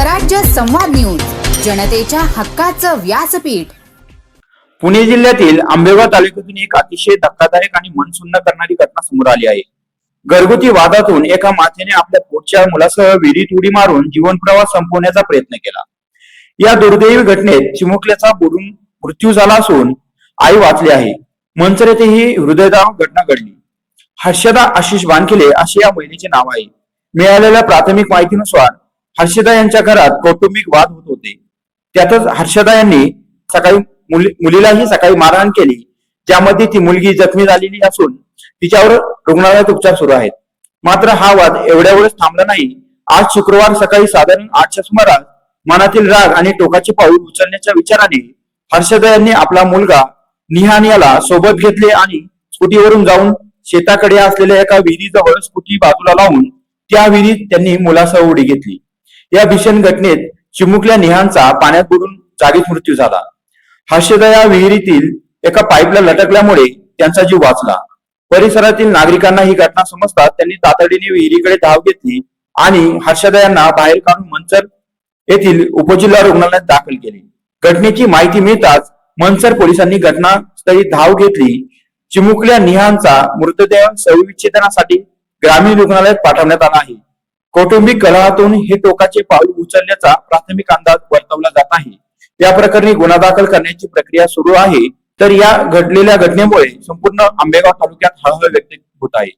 स्वराज्य संवाद न्यूज, जनतेच्या हक्काचं व्यासपीठ। पुणे जिल्ह्यातील आंबेगाव तालुक्यातून एक अतिशय धक्कादायक आणि मन सुन्न करणारी घटना समोर आली आहे। घरगुती वादातून एका मातेने आपल्या पोटच्या मुलासह विहिरीत उडी मारून जीवन प्रवास संपवण्याचा प्रयत्न केला। या दुर्दैवी घटनेत चिमुकल्याचा बुडून मृत्यू झाला असून आई वाचली आहे। मंचर येथे ही हृदयद्रावक घटना घडली। हर्षदा आशिष वानखेडे असे या महिलेचे नाव आहे। मिळालेल्या प्राथमिक माहितीनुसार हर्षदा यांच्या घरात कौटुंबिक वाद होत होते। त्यातच हर्षदा यांनी सकाळी मुलीलाही सकाळी मारहाण केली, ज्यामध्ये ती मुलगी जखमी झालेली असून तिच्यावर रुग्णालयात उपचार सुरू आहेत। मात्र हा वाद एवढ्यावरच थांबला नाही। आज शुक्रवार सकाळी साधारण 8च्या सुमारास मनातील राग आणि टोकाचे पाऊल उचलण्याच्या विचाराने हर्षदा यांनी आपला मुलगा निहान याला सोबत घेतले आणि स्कूटीवरून जाऊन शेताकडे असलेल्या एका विहिरीजवळ स्कूटी बाजूला लावून त्या विहिरीत त्यांनी मुलासह उडी घेतली। या भीषण घटनेत चिमुकल्या निहानचा पाण्यात बुडून जागीच मृत्यू झाला। हर्षदा या विहिरीतील एका पाईपला लटकल्यामुळे त्यांचा जीव वाचला। परिसरातील नागरिकांना ही घटना समजताच त्यांनी तातडीने विहिरीकडे धाव घेतली आणि हर्षदा यांना बाहेर काढून मंचर येथील उपजिल्हा रुग्णालयात दाखल केले। घटनेची माहिती मिळताच मंचर पोलिसांनी घटनास्थळी धाव घेतली। चिमुकल्या निहानचा मृतदेह शवविच्छेदनासाठी ग्रामीण रुग्णालयात पाठवण्यात आला आहे। कौटुंबिक कलहातून हे टोकाचे पाऊल उचलण्याचा प्राथमिक अंदाज वर्तवला जात आहे। या प्रकरणी गुन्हा दाखल करण्याची प्रक्रिया सुरू आहे। तर या घडलेल्या घटनेमुळे संपूर्ण आंबेगाव तालुक्यात हळहळ व्यक्त होत आहे।